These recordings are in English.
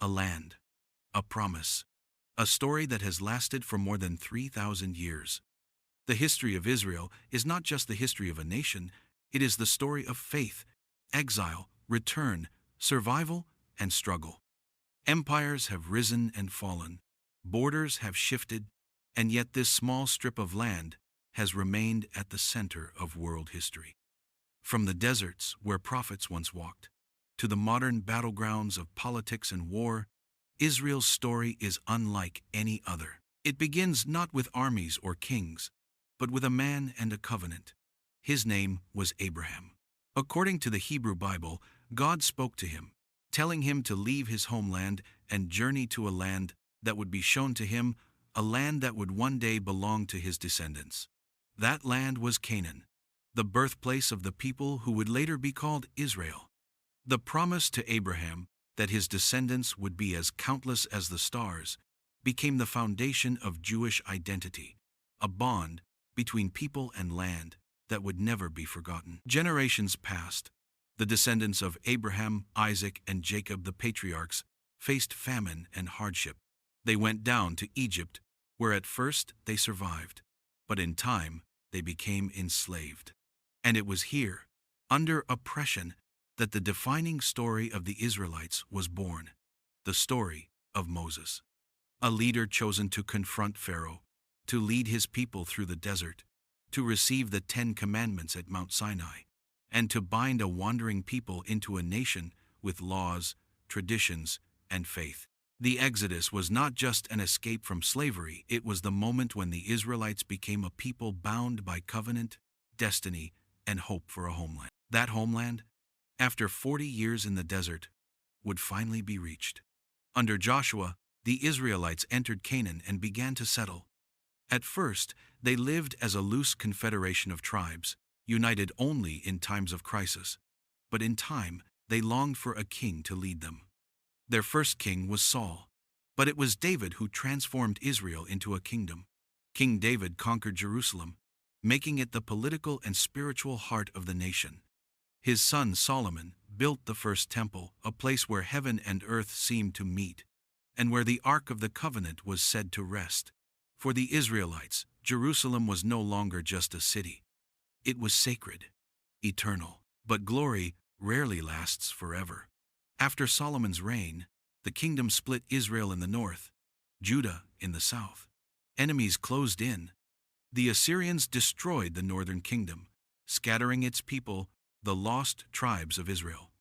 a land, a promise, a story that has lasted for more than 3,000 years. The history of Israel is not just the history of a nation, it is the story of faith, exile, return, survival, and struggle. Empires have risen and fallen, borders have shifted, and yet this small strip of land has remained at the center of world history. From the deserts where prophets once walked, to the modern battlegrounds of politics and war, Israel's story is unlike any other. It begins not with armies or kings, but with a man and a covenant. His name was Abraham. According to the Hebrew Bible, God spoke to him, telling him to leave his homeland and journey to a land that would be shown to him, a land that would one day belong to his descendants. That land was Canaan, the birthplace of the people who would later be called Israel. The promise to Abraham that his descendants would be as countless as the stars became the foundation of Jewish identity, a bond between people and land that would never be forgotten. Generations passed. The descendants of Abraham, Isaac, and Jacob, the patriarchs, faced famine and hardship. They went down to Egypt, where at first they survived, but in time they became enslaved. And it was here, under oppression, that the defining story of the Israelites was born, the story of Moses. A leader chosen to confront Pharaoh, to lead his people through the desert, to receive the 10 Commandments at Mount Sinai, and to bind a wandering people into a nation with laws, traditions, and faith. The Exodus was not just an escape from slavery, it was the moment when the Israelites became a people bound by covenant, destiny, and hope for a homeland. That homeland, after 40 years in the desert, would finally be reached. Under Joshua, the Israelites entered Canaan and began to settle. At first, they lived as a loose confederation of tribes, united only in times of crisis. But in time, they longed for a king to lead them. Their first king was Saul, but it was David who transformed Israel into a kingdom. King David conquered Jerusalem, making it the political and spiritual heart of the nation. His son Solomon built the first temple, a place where heaven and earth seemed to meet, and where the Ark of the Covenant was said to rest. For the Israelites, Jerusalem was no longer just a city. It was sacred, eternal, but glory rarely lasts forever. After Solomon's reign, the kingdom split: Israel in the north, Judah in the south. Enemies closed in. The Assyrians destroyed the northern kingdom, scattering its people, the lost tribes of Israel.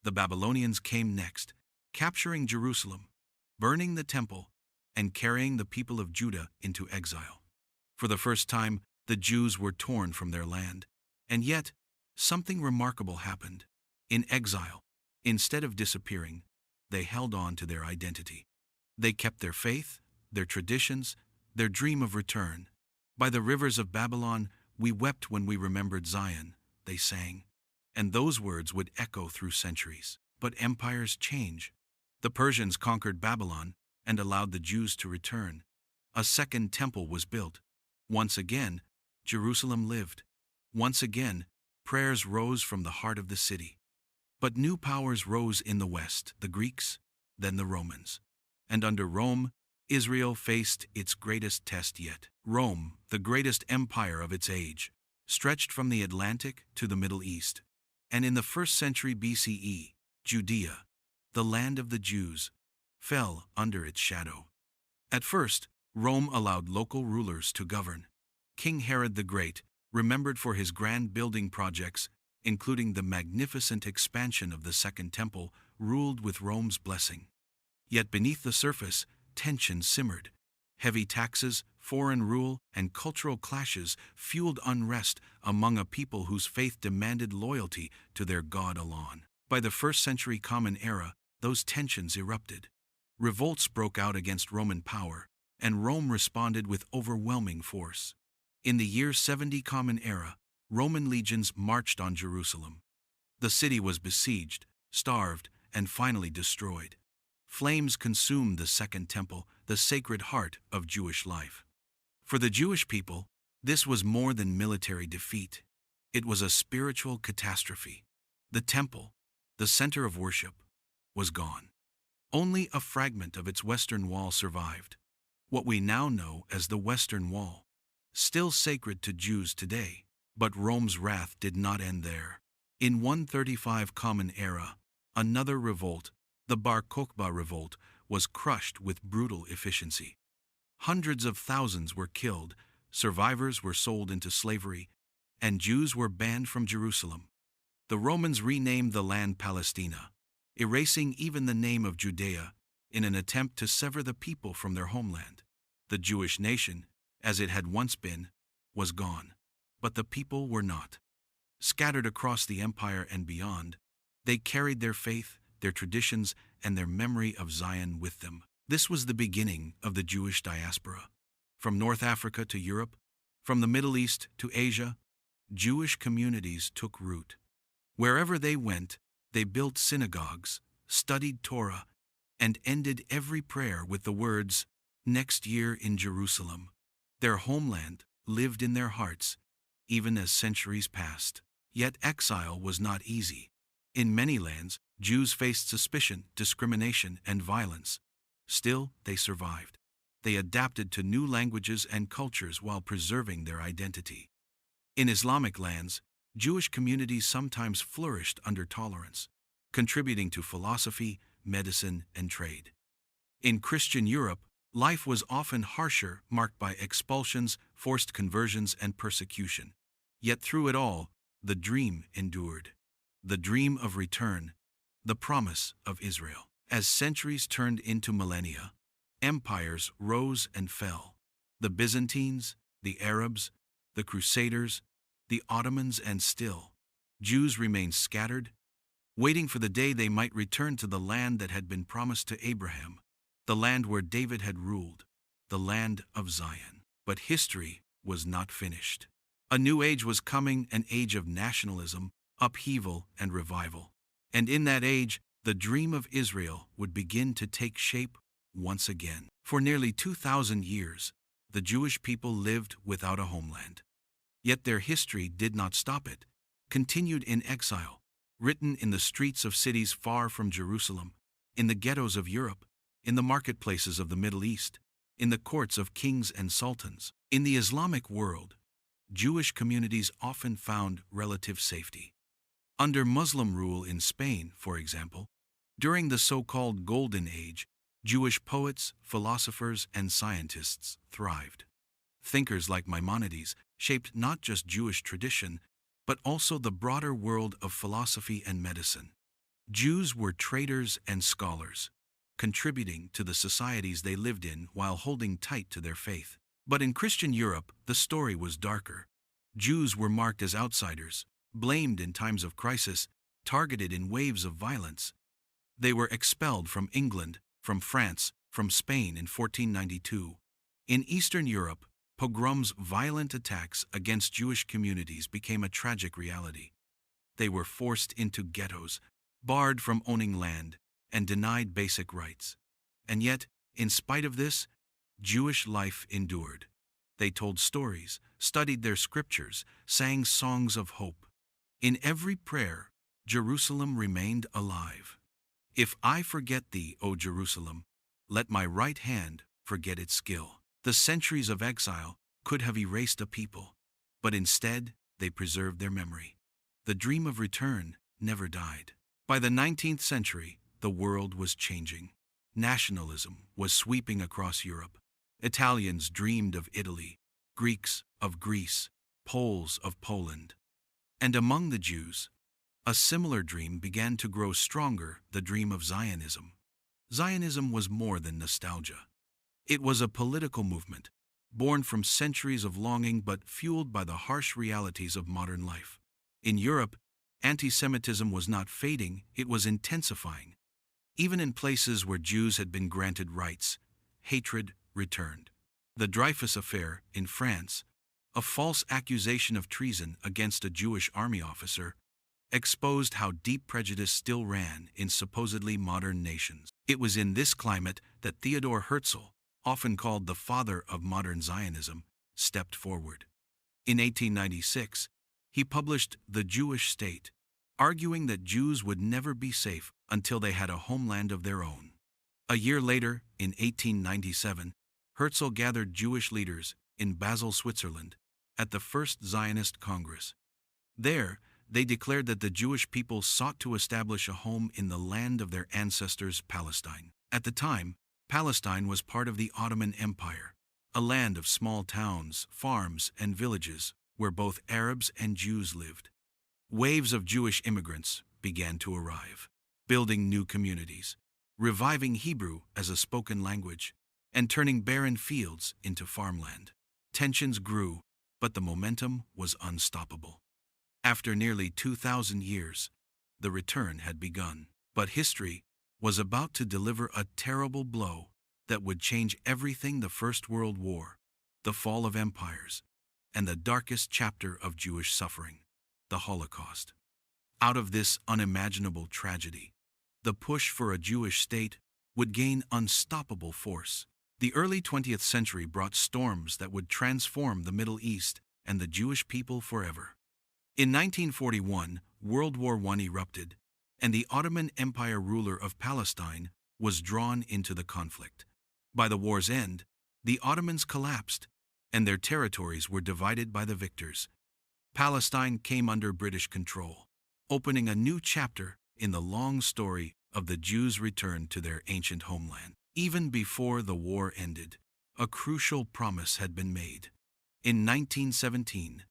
The Babylonians came next, capturing Jerusalem, burning the temple, and carrying the people of Judah into exile. For the first time, the Jews were torn from their land. And yet, something remarkable happened. In exile, instead of disappearing, they held on to their identity. They kept their faith, their traditions, their dream of return. By the rivers of Babylon, we wept when we remembered Zion, they sang. And those words would echo through centuries. But empires change. The Persians conquered Babylon and allowed the Jews to return. A second temple was built. Once again, Jerusalem lived. Once again, prayers rose from the heart of the city. But new powers rose in the west, the Greeks, then the Romans. And under Rome, Israel faced its greatest test yet. Rome, the greatest empire of its age, stretched from the Atlantic to the Middle East. And in the 1st century BCE, Judea, the land of the Jews, fell under its shadow. At first, Rome allowed local rulers to govern. King Herod the Great, remembered for his grand building projects, including the magnificent expansion of the Second Temple, ruled with Rome's blessing. Yet beneath the surface, tension simmered. Heavy taxes, foreign rule, and cultural clashes fueled unrest among a people whose faith demanded loyalty to their God alone. By the 1st century Common Era, those tensions erupted. Revolts broke out against Roman power, and Rome responded with overwhelming force. In the year 70 Common Era, Roman legions marched on Jerusalem. The city was besieged, starved, and finally destroyed. Flames consumed the Second Temple, the sacred heart of Jewish life. For the Jewish people, this was more than military defeat. It was a spiritual catastrophe. The temple, the center of worship, was gone. Only a fragment of its western wall survived, what we now know as the Western Wall, still sacred to Jews today. But Rome's wrath did not end there. In 135 Common Era, another revolt, the Bar Kokhba revolt, was crushed with brutal efficiency. Hundreds of thousands were killed, survivors were sold into slavery, and Jews were banned from Jerusalem. The Romans renamed the land Palestina, erasing even the name of Judea in an attempt to sever the people from their homeland. The Jewish nation, as it had once been, was gone, but the people were not. Scattered across the empire and beyond, they carried their faith, their traditions, and their memory of Zion with them. This was the beginning of the Jewish diaspora. From North Africa to Europe, from the Middle East to Asia, Jewish communities took root. Wherever they went, they built synagogues, studied Torah, and ended every prayer with the words, "Next year in Jerusalem." Their homeland lived in their hearts, even as centuries passed. Yet exile was not easy. In many lands, Jews faced suspicion, discrimination, and violence. Still, they survived. They adapted to new languages and cultures while preserving their identity. In Islamic lands, Jewish communities sometimes flourished under tolerance, contributing to philosophy, medicine, and trade. In Christian Europe, life was often harsher, marked by expulsions, forced conversions, and persecution. Yet through it all, the dream endured. The dream of return, the promise of Israel. As centuries turned into millennia, empires rose and fell. The Byzantines, the Arabs, the Crusaders, the Ottomans, and still, Jews remained scattered, waiting for the day they might return to the land that had been promised to Abraham, the land where David had ruled, the land of Zion. But history was not finished. A new age was coming, an age of nationalism, upheaval, and revival. And in that age, the dream of Israel would begin to take shape once again. For nearly 2,000 years, the Jewish people lived without a homeland. Yet their history did not stop it, continued in exile, written in the streets of cities far from Jerusalem, in the ghettos of Europe, in the marketplaces of the Middle East, in the courts of kings and sultans. In the Islamic world, Jewish communities often found relative safety. Under Muslim rule in Spain, for example, during the so-called Golden Age, Jewish poets, philosophers, and scientists thrived. Thinkers like Maimonides shaped not just Jewish tradition, but also the broader world of philosophy and medicine. Jews were traders and scholars, contributing to the societies they lived in while holding tight to their faith. But in Christian Europe, the story was darker. Jews were marked as outsiders, blamed in times of crisis, targeted in waves of violence. They were expelled from England, from France, from Spain in 1492. In Eastern Europe, pogroms, violent attacks against Jewish communities became a tragic reality. They were forced into ghettos, barred from owning land, and denied basic rights. And yet, in spite of this, Jewish life endured. They told stories, studied their scriptures, sang songs of hope. In every prayer, Jerusalem remained alive. "If I forget thee, O Jerusalem, let my right hand forget its skill." The centuries of exile could have erased a people, but instead they preserved their memory. The dream of return never died. By the 19th century, the world was changing. Nationalism was sweeping across Europe. Italians dreamed of Italy, Greeks of Greece, Poles of Poland. And among the Jews, a similar dream began to grow stronger, the dream of Zionism. Zionism was more than nostalgia. It was a political movement, born from centuries of longing but fueled by the harsh realities of modern life. In Europe, anti-Semitism was not fading, it was intensifying. Even in places where Jews had been granted rights, hatred returned. The Dreyfus Affair in France, a false accusation of treason against a Jewish army officer, exposed how deep prejudice still ran in supposedly modern nations. It was in this climate that Theodor Herzl, often called the father of modern Zionism, stepped forward. In 1896, he published The Jewish State, arguing that Jews would never be safe until they had a homeland of their own. A year later, in 1897, Herzl gathered Jewish leaders in Basel, Switzerland, at the First Zionist Congress. There, they declared that the Jewish people sought to establish a home in the land of their ancestors, Palestine. At the time, Palestine was part of the Ottoman Empire, a land of small towns, farms, and villages where both Arabs and Jews lived. Waves of Jewish immigrants began to arrive, building new communities, reviving Hebrew as a spoken language, and turning barren fields into farmland. Tensions grew, but the momentum was unstoppable. After nearly 2,000 years, the return had begun. But history was about to deliver a terrible blow that would change everything: the First World War, the fall of empires, and the darkest chapter of Jewish suffering, the Holocaust. Out of this unimaginable tragedy, the push for a Jewish state would gain unstoppable force. The early 20th century brought storms that would transform the Middle East and the Jewish people forever. In 1941, World War I erupted, and the Ottoman Empire ruler of Palestine was drawn into the conflict. By the war's end, the Ottomans collapsed, and their territories were divided by the victors. Palestine came under British control, opening a new chapter in the long story of the Jews' return to their ancient homeland. Even before the war ended, a crucial promise had been made. In 1917,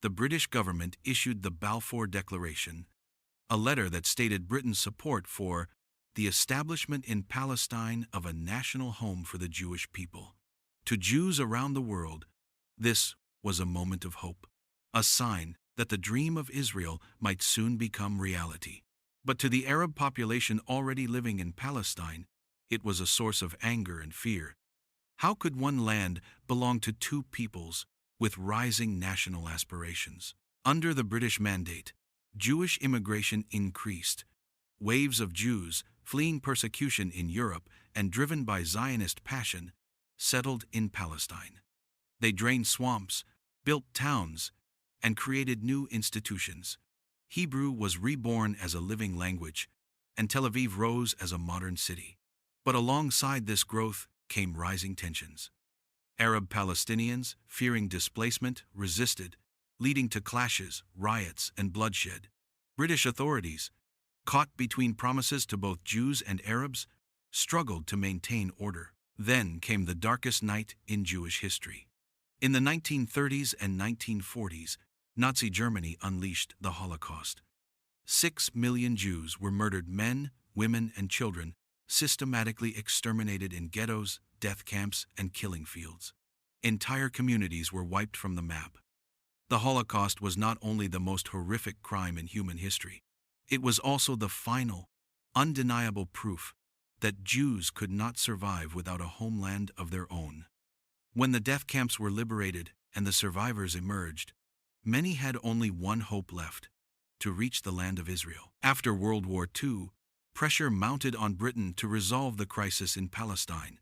the British government issued the Balfour Declaration, a letter that stated Britain's support for the establishment in Palestine of a national home for the Jewish people. To Jews around the world, this was a moment of hope, a sign that the dream of Israel might soon become reality. But to the Arab population already living in Palestine, it was a source of anger and fear. How could one land belong to two peoples with rising national aspirations? Under the British Mandate, Jewish immigration increased. Waves of Jews, fleeing persecution in Europe and driven by Zionist passion, settled in Palestine. They drained swamps, built towns, and created new institutions. Hebrew was reborn as a living language, and Tel Aviv rose as a modern city. But alongside this growth came rising tensions. Arab Palestinians, fearing displacement, resisted, leading to clashes, riots, and bloodshed. British authorities, caught between promises to both Jews and Arabs, struggled to maintain order. Then came the darkest night in Jewish history. In the 1930s and 1940s, Nazi Germany unleashed the Holocaust. 6 million Jews were murdered: men, women, and children, systematically exterminated in ghettos, death camps, and killing fields. Entire communities were wiped from the map. The Holocaust was not only the most horrific crime in human history, it was also the final, undeniable proof that Jews could not survive without a homeland of their own. When the death camps were liberated and the survivors emerged, many had only one hope left: to reach the land of Israel. After World War II, pressure mounted on Britain to resolve the crisis in Palestine.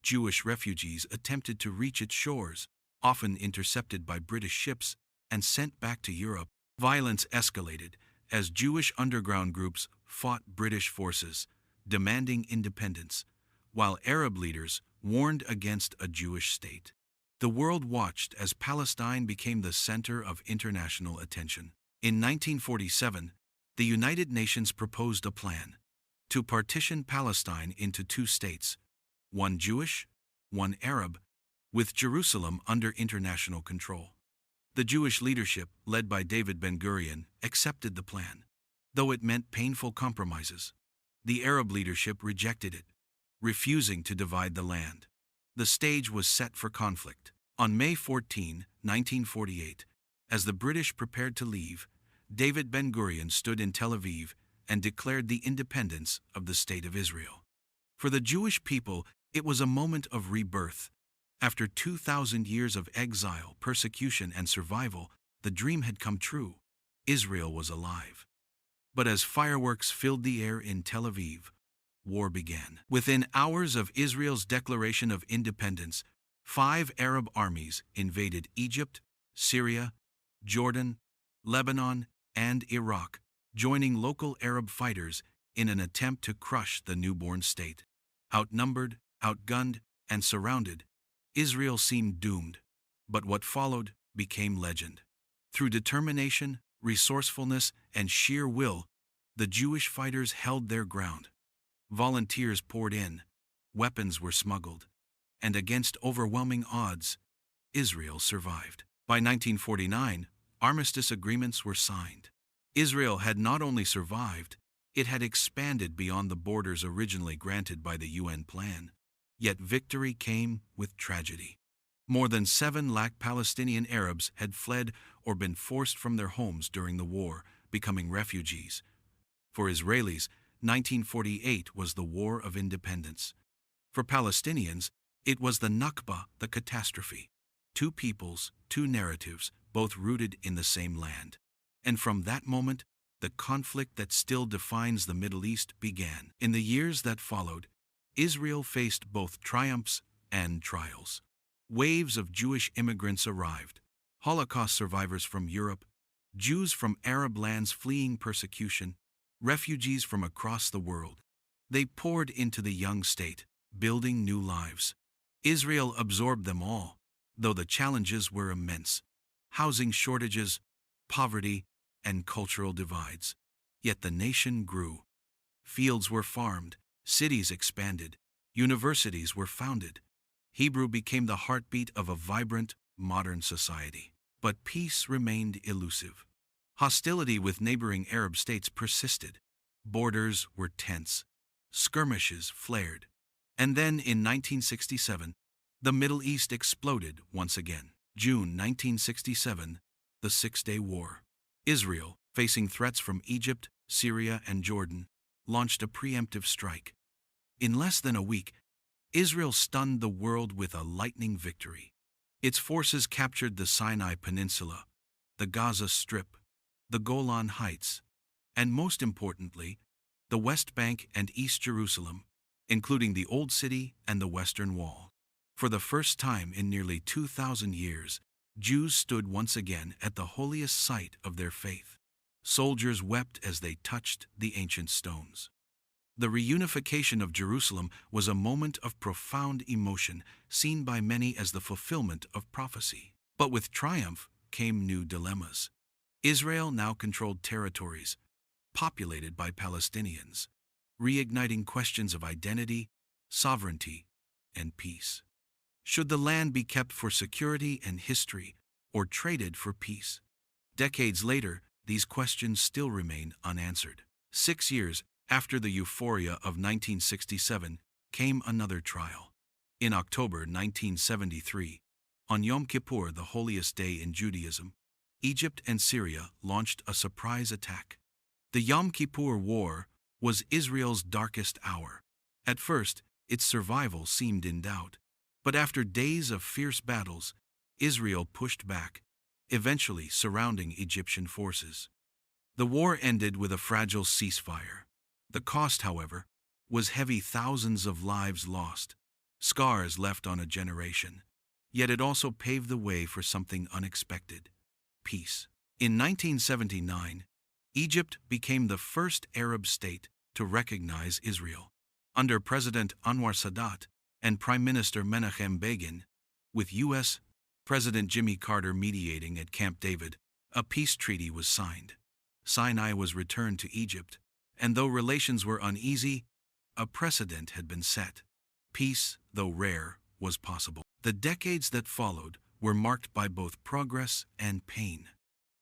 Jewish refugees attempted to reach its shores, often intercepted by British ships and sent back to Europe. Violence escalated as Jewish underground groups fought British forces, demanding independence, while Arab leaders warned against a Jewish state. The world watched as Palestine became the center of international attention. In 1947, the United Nations proposed a plan to partition Palestine into two states, one Jewish, one Arab, with Jerusalem under international control. The Jewish leadership, led by David Ben-Gurion, accepted the plan, though it meant painful compromises. The Arab leadership rejected it, refusing to divide the land. The stage was set for conflict. On May 14, 1948, as the British prepared to leave, David Ben-Gurion stood in Tel Aviv and declared the independence of the State of Israel. For the Jewish people, it was a moment of rebirth. After 2,000 years of exile, persecution, and survival, the dream had come true. Israel was alive. But as fireworks filled the air in Tel Aviv, war began. Within hours of Israel's declaration of independence, 5 Arab armies invaded Egypt, Syria, Jordan, Lebanon, and Iraq, joining local Arab fighters in an attempt to crush the newborn state. Outnumbered, outgunned, and surrounded, Israel seemed doomed. But what followed became legend. Through determination, resourcefulness, and sheer will, the Jewish fighters held their ground. Volunteers poured in, weapons were smuggled, and against overwhelming odds, Israel survived. By 1949, armistice agreements were signed. Israel had not only survived, it had expanded beyond the borders originally granted by the UN plan. Yet victory came with tragedy. More than 7 lakh Palestinian Arabs had fled or been forced from their homes during the war, becoming refugees. For Israelis, 1948 was the War of Independence. For Palestinians, it was the Nakba, the catastrophe. 2 peoples, 2 narratives, both rooted in the same land. And from that moment, the conflict that still defines the Middle East began. In the years that followed, Israel faced both triumphs and trials. Waves of Jewish immigrants arrived, Holocaust survivors from Europe, Jews from Arab lands fleeing persecution, refugees from across the world. They poured into the young state, building new lives. Israel absorbed them all, though the challenges were immense: housing shortages, poverty, and cultural divides. Yet the nation grew. Fields were farmed, cities expanded, universities were founded. Hebrew became the heartbeat of a vibrant, modern society. But peace remained elusive. Hostility with neighboring Arab states persisted. Borders were tense. Skirmishes flared. And then, in 1967, the Middle East exploded once again. June 1967, the Six-Day War. Israel, facing threats from Egypt, Syria, and Jordan, launched a preemptive strike. In less than a week, Israel stunned the world with a lightning victory. Its forces captured the Sinai Peninsula, the Gaza Strip, the Golan Heights, and most importantly, the West Bank and East Jerusalem, including the Old City and the Western Wall. For the first time in nearly 2,000 years, Jews stood once again at the holiest site of their faith. Soldiers wept as they touched the ancient stones. The reunification of Jerusalem was a moment of profound emotion, seen by many as the fulfillment of prophecy. But with triumph came new dilemmas. Israel now controlled territories populated by Palestinians, reigniting questions of identity, sovereignty, and peace. Should the land be kept for security and history, or traded for peace? Decades later, these questions still remain unanswered. 6 years after the euphoria of 1967 came another trial. In October 1973, on Yom Kippur, the holiest day in Judaism, Egypt and Syria launched a surprise attack. The Yom Kippur War was Israel's darkest hour. At first, its survival seemed in doubt. But after days of fierce battles, Israel pushed back, eventually surrounding Egyptian forces. The war ended with a fragile ceasefire. The cost, however, was heavy: thousands of lives lost, scars left on a generation. Yet it also paved the way for something unexpected: peace. In 1979, Egypt became the first Arab state to recognize Israel. Under President Anwar Sadat and Prime Minister Menachem Begin, with U.S. President Jimmy Carter mediating at Camp David, a peace treaty was signed. Sinai was returned to Egypt, and though relations were uneasy, a precedent had been set. Peace, though rare, was possible. The decades that followed were marked by both progress and pain.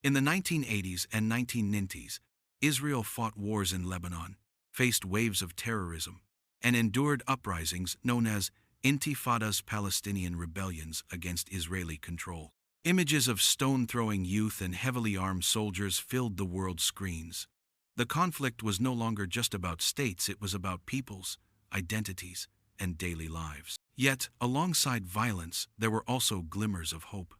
In the 1980s and 1990s, Israel fought wars in Lebanon, faced waves of terrorism, and endured uprisings known as Intifada's Palestinian rebellions against Israeli control. Images of stone-throwing youth and heavily armed soldiers filled the world's screens. The conflict was no longer just about states, it was about peoples, identities, and daily lives. Yet, alongside violence, there were also glimmers of hope.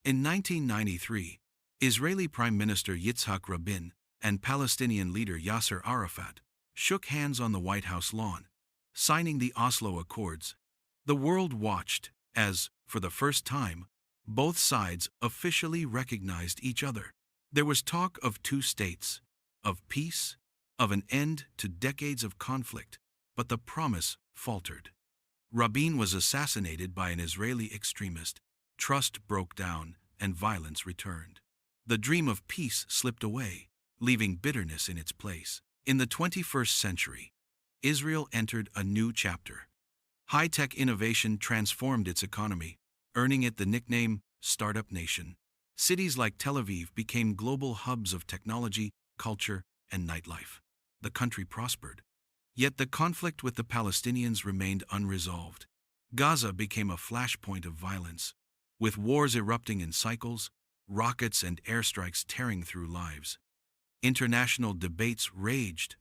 In 1993, Israeli Prime Minister Yitzhak Rabin and Palestinian leader Yasser Arafat shook hands on the White House lawn, signing the Oslo Accords. The world watched as, for the first time, both sides officially recognized each other. There was talk of 2 states, of peace, of an end to decades of conflict. But the promise faltered. Rabin was assassinated by an Israeli extremist, trust broke down, and violence returned. The dream of peace slipped away, leaving bitterness in its place. In the 21st century, Israel entered a new chapter. High-tech innovation transformed its economy, earning it the nickname Startup Nation. Cities like Tel Aviv became global hubs of technology, culture, and nightlife. The country prospered. Yet the conflict with the Palestinians remained unresolved. Gaza became a flashpoint of violence, with wars erupting in cycles, rockets and airstrikes tearing through lives. International debates raged,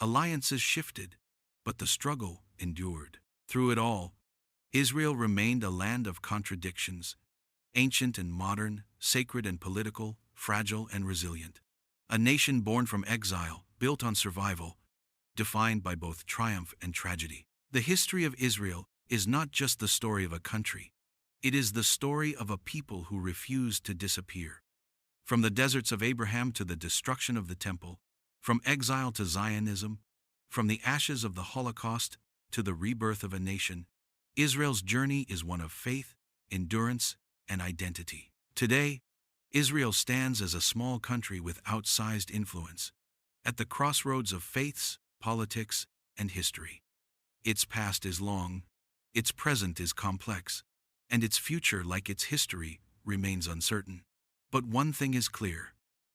alliances shifted, but the struggle endured. Through it all, Israel remained a land of contradictions, ancient and modern, sacred and political, fragile and resilient. A nation born from exile, built on survival, defined by both triumph and tragedy. The history of Israel is not just the story of a country. It is the story of a people who refused to disappear. From the deserts of Abraham to the destruction of the temple, from exile to Zionism, from the ashes of the Holocaust to the rebirth of a nation, Israel's journey is one of faith, endurance, and identity. Today, Israel stands as a small country with outsized influence, at the crossroads of faiths, politics, and history. Its past is long, its present is complex, and its future, like its history, remains uncertain. But one thing is clear: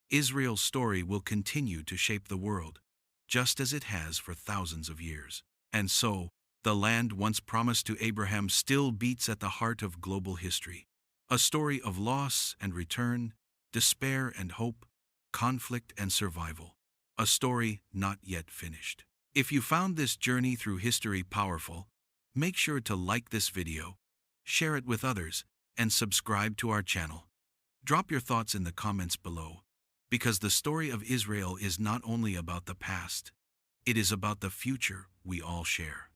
Israel's story will continue to shape the world, just as it has for thousands of years. And so, the land once promised to Abraham still beats at the heart of global history. A story of loss and return, despair and hope, conflict and survival. A story not yet finished. If you found this journey through history powerful, make sure to like this video, share it with others, and subscribe to our channel. Drop your thoughts in the comments below, because the story of Israel is not only about the past, it is about the future we all share.